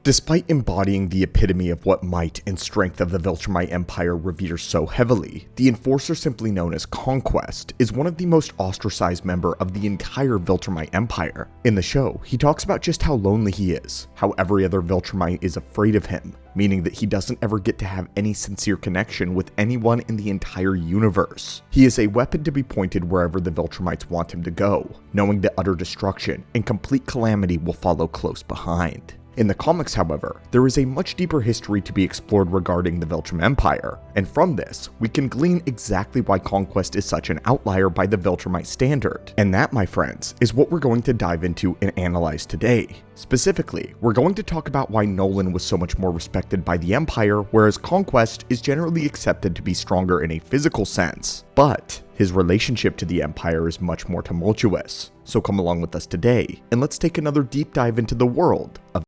Despite embodying the epitome of what might and strength of the Viltumite Empire reveres so heavily, the Enforcer, simply known as Conquest, is one of the most ostracized member of the entire Viltumite Empire. In the show, he talks about just how lonely he is, how every other Viltumite is afraid of him, meaning that he doesn't ever get to have any sincere connection with anyone in the entire universe. He is a weapon to be pointed wherever the Viltumites want him to go, knowing that utter destruction and complete calamity will follow close behind. In the comics, however, there is a much deeper history to be explored regarding the Viltrum Empire, and from this, we can glean exactly why Conquest is such an outlier by the Viltrumite standard. And that, my friends, is what we're going to dive into and analyze today. Specifically, we're going to talk about why Nolan was so much more respected by the Empire, whereas Conquest is generally accepted to be stronger in a physical sense. But his relationship to the Empire is much more tumultuous. So come along with us today, and let's take another deep dive into the world of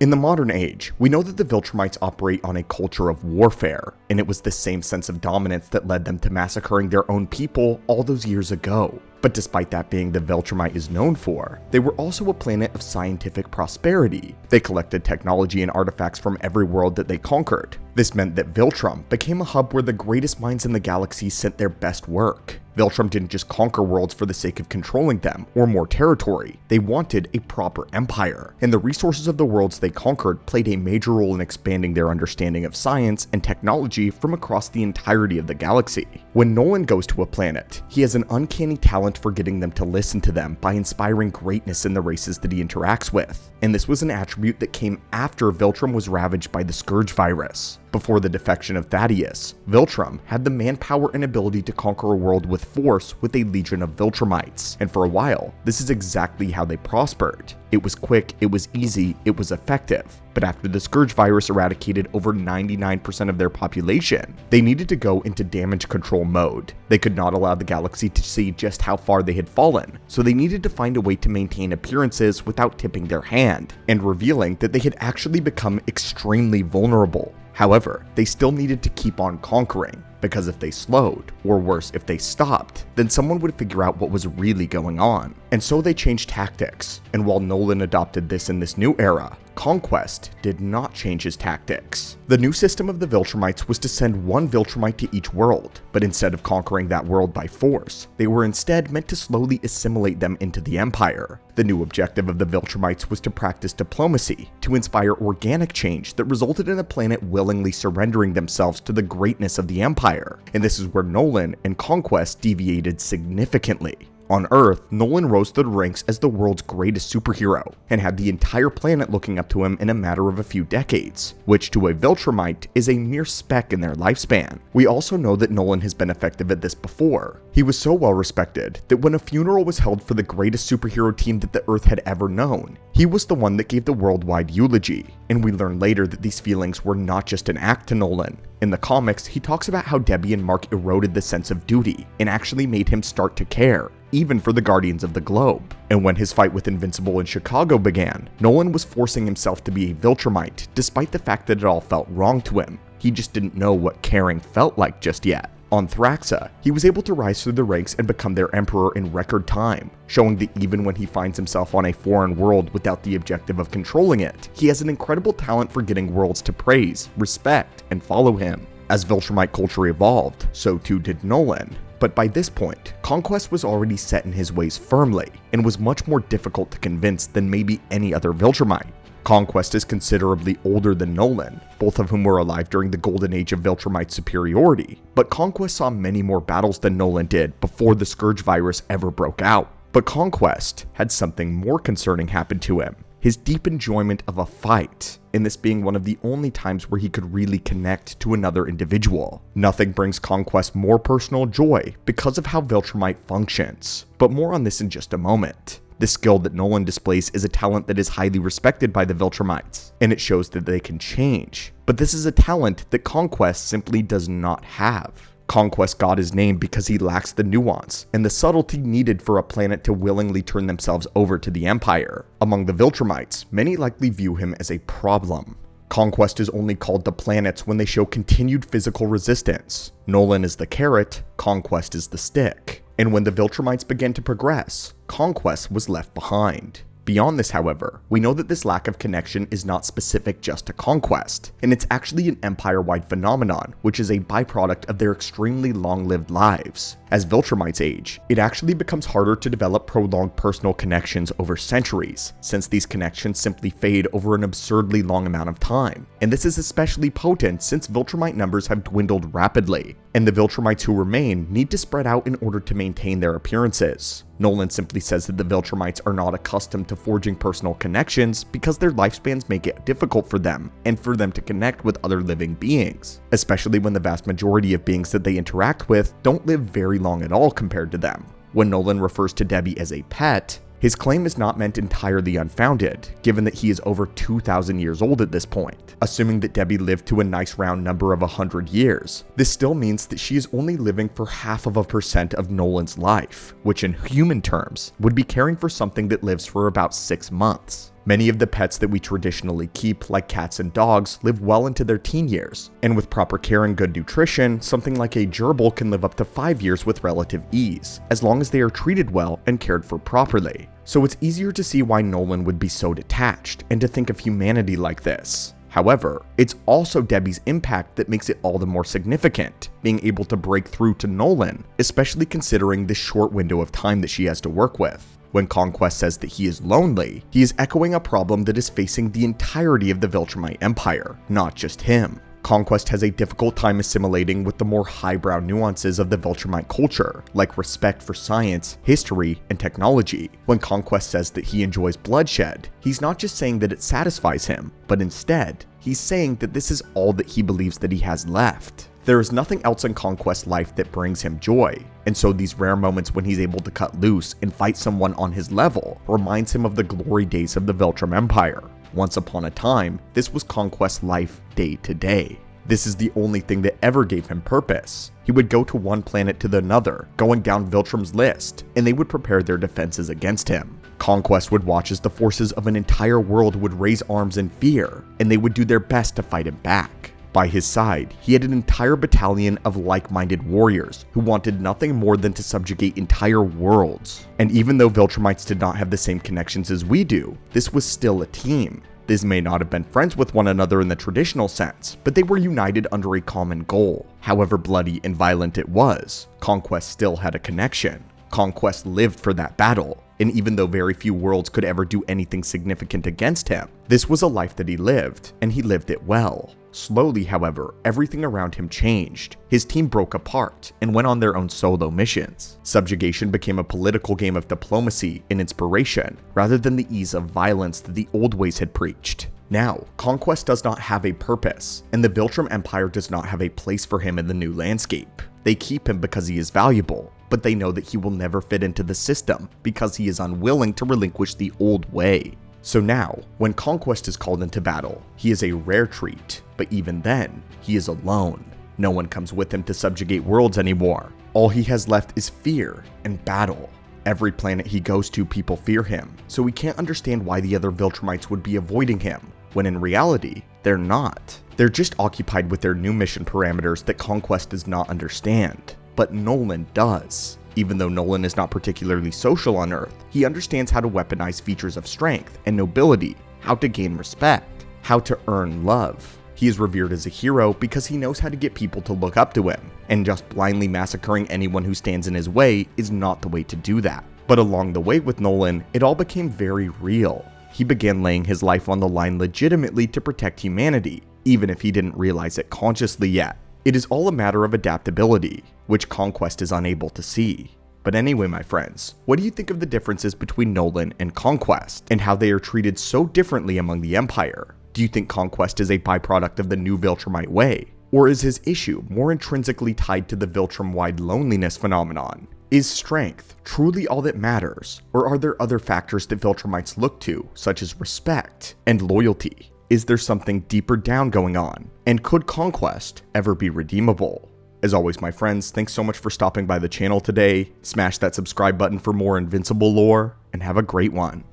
In the modern age, we know that the Viltrumites operate on a culture of warfare, and it was the same sense of dominance that led them to massacring their own people all those years ago. But despite that being the Viltrumite is known for, they were also a planet of scientific prosperity. They collected technology and artifacts from every world that they conquered. This meant that Viltrum became a hub where the greatest minds in the galaxy sent their best work. Viltrum didn't just conquer worlds for the sake of controlling them or more territory, they wanted a proper empire, and the resources of the worlds they conquered played a major role in expanding their understanding of science and technology from across the entirety of the galaxy. When Nolan goes to a planet, he has an uncanny talent for getting them to listen to them by inspiring greatness in the races that he interacts with, and this was an attribute that came after Viltrum was ravaged by the Scourge virus. Before the defection of Thaddeus, Viltrum had the manpower and ability to conquer a world with force with a legion of Viltrumites, and for a while, this is exactly how they prospered. It was quick, it was easy, it was effective. But after the Scourge virus eradicated over 99% of their population, they needed to go into damage control mode. They could not allow the galaxy to see just how far they had fallen, so they needed to find a way to maintain appearances without tipping their hand, and revealing that they had actually become extremely vulnerable. However, they still needed to keep on conquering, because if they slowed, or worse, if they stopped, then someone would figure out what was really going on. And so they changed tactics, and while Nolan adopted this in this new era, Conquest did not change his tactics. The new system of the Viltrumites was to send one Viltrumite to each world, but instead of conquering that world by force, they were instead meant to slowly assimilate them into the Empire. The new objective of the Viltrumites was to practice diplomacy, to inspire organic change that resulted in the planet willingly surrendering themselves to the greatness of the Empire, and this is where Nolan and Conquest deviated significantly. On Earth, Nolan rose to the ranks as the world's greatest superhero, and had the entire planet looking up to him in a matter of a few decades, which to a Viltrumite is a mere speck in their lifespan. We also know that Nolan has been effective at this before. He was so well respected that when a funeral was held for the greatest superhero team that the Earth had ever known, he was the one that gave the worldwide eulogy, and we learn later that these feelings were not just an act to Nolan. In the comics, he talks about how Debbie and Mark eroded the sense of duty, and actually made him start to care, even for the Guardians of the Globe. And when his fight with Invincible in Chicago began, Nolan was forcing himself to be a Viltrumite, despite the fact that it all felt wrong to him. He just didn't know what caring felt like just yet. On Thraxa, he was able to rise through the ranks and become their emperor in record time, showing that even when he finds himself on a foreign world without the objective of controlling it, he has an incredible talent for getting worlds to praise, respect, and follow him. As Viltrumite culture evolved, so too did Nolan. But by this point, Conquest was already set in his ways firmly, and was much more difficult to convince than maybe any other Viltrumite. Conquest is considerably older than Nolan, both of whom were alive during the golden age of Viltrumite superiority, but Conquest saw many more battles than Nolan did before the Scourge virus ever broke out. But Conquest had something more concerning happen to him: his deep enjoyment of a fight, and this being one of the only times where he could really connect to another individual. Nothing brings Conquest more personal joy because of how Viltrumite functions, but more on this in just a moment. The skill that Nolan displays is a talent that is highly respected by the Viltrumites, and it shows that they can change. But this is a talent that Conquest simply does not have. Conquest got his name because he lacks the nuance and the subtlety needed for a planet to willingly turn themselves over to the Empire. Among the Viltrumites, many likely view him as a problem. Conquest is only called the planets when they show continued physical resistance. Nolan is the carrot, Conquest is the stick. And when the Viltrumites began to progress, Conquest was left behind. Beyond this, however, we know that this lack of connection is not specific just to Conquest, and it's actually an empire-wide phenomenon, which is a byproduct of their extremely long-lived lives. As Viltrumites age, it actually becomes harder to develop prolonged personal connections over centuries, since these connections simply fade over an absurdly long amount of time. And this is especially potent since Viltrumite numbers have dwindled rapidly, and the Viltrumites who remain need to spread out in order to maintain their appearances. Nolan simply says that the Viltrumites are not accustomed to forging personal connections because their lifespans make it difficult for them and for them to connect with other living beings, especially when the vast majority of beings that they interact with don't live very long at all compared to them. When Nolan refers to Debbie as a pet, his claim is not meant entirely unfounded, given that he is over 2,000 years old at this point. Assuming that Debbie lived to a nice round number of 100 years, this still means that she is only living for 0.5% of Nolan's life, which in human terms would be caring for something that lives for about 6 months. Many of the pets that we traditionally keep, like cats and dogs, live well into their teen years, and with proper care and good nutrition, something like a gerbil can live up to 5 years with relative ease, as long as they are treated well and cared for properly. So it's easier to see why Nolan would be so detached, and to think of humanity like this. However, it's also Debbie's impact that makes it all the more significant, being able to break through to Nolan, especially considering the short window of time that she has to work with. When Conquest says that he is lonely, he is echoing a problem that is facing the entirety of the Viltrumite Empire, not just him. Conquest has a difficult time assimilating with the more highbrow nuances of the Viltrumite culture, like respect for science, history, and technology. When Conquest says that he enjoys bloodshed, he's not just saying that it satisfies him, but instead, he's saying that this is all that he believes that he has left. There is nothing else in Conquest's life that brings him joy, and so these rare moments when he's able to cut loose and fight someone on his level reminds him of the glory days of the Viltrum Empire. Once upon a time, this was Conquest's life day to day. This is the only thing that ever gave him purpose. He would go to one planet to another, going down Viltrum's list, and they would prepare their defenses against him. Conquest would watch as the forces of an entire world would raise arms in fear, and they would do their best to fight him back. By his side, he had an entire battalion of like-minded warriors who wanted nothing more than to subjugate entire worlds. And even though Viltrumites did not have the same connections as we do, this was still a team. These may not have been friends with one another in the traditional sense, but they were united under a common goal. However bloody and violent it was, Conquest still had a connection. Conquest lived for that battle, and even though very few worlds could ever do anything significant against him, this was a life that he lived, and he lived it well. Slowly, however, everything around him changed. His team broke apart and went on their own solo missions. Subjugation became a political game of diplomacy and inspiration, rather than the ease of violence that the old ways had preached. Now, Conquest does not have a purpose, and the Viltrum Empire does not have a place for him in the new landscape. They keep him because he is valuable, but they know that he will never fit into the system because he is unwilling to relinquish the old way. So now, when Conquest is called into battle, he is a rare treat, but even then, he is alone. No one comes with him to subjugate worlds anymore. All he has left is fear and battle. Every planet he goes to, people fear him, so we can't understand why the other Viltrumites would be avoiding him, when in reality, they're not. They're just occupied with their new mission parameters that Conquest does not understand, but Nolan does. Even though Nolan is not particularly social on Earth, he understands how to weaponize features of strength and nobility, how to gain respect, how to earn love. He is revered as a hero because he knows how to get people to look up to him, and just blindly massacring anyone who stands in his way is not the way to do that. But along the way with Nolan, it all became very real. He began laying his life on the line legitimately to protect humanity, even if he didn't realize it consciously yet. It is all a matter of adaptability, which Conquest is unable to see. But anyway, my friends, what do you think of the differences between Nolan and Conquest, and how they are treated so differently among the Empire? Do you think Conquest is a byproduct of the new Viltrumite way? Or is his issue more intrinsically tied to the Viltrum-wide loneliness phenomenon? Is strength truly all that matters, or are there other factors that Viltrumites look to, such as respect and loyalty? Is there something deeper down going on? And could Conquest ever be redeemable? As always, my friends, thanks so much for stopping by the channel today. Smash that subscribe button for more Invincible lore, and have a great one.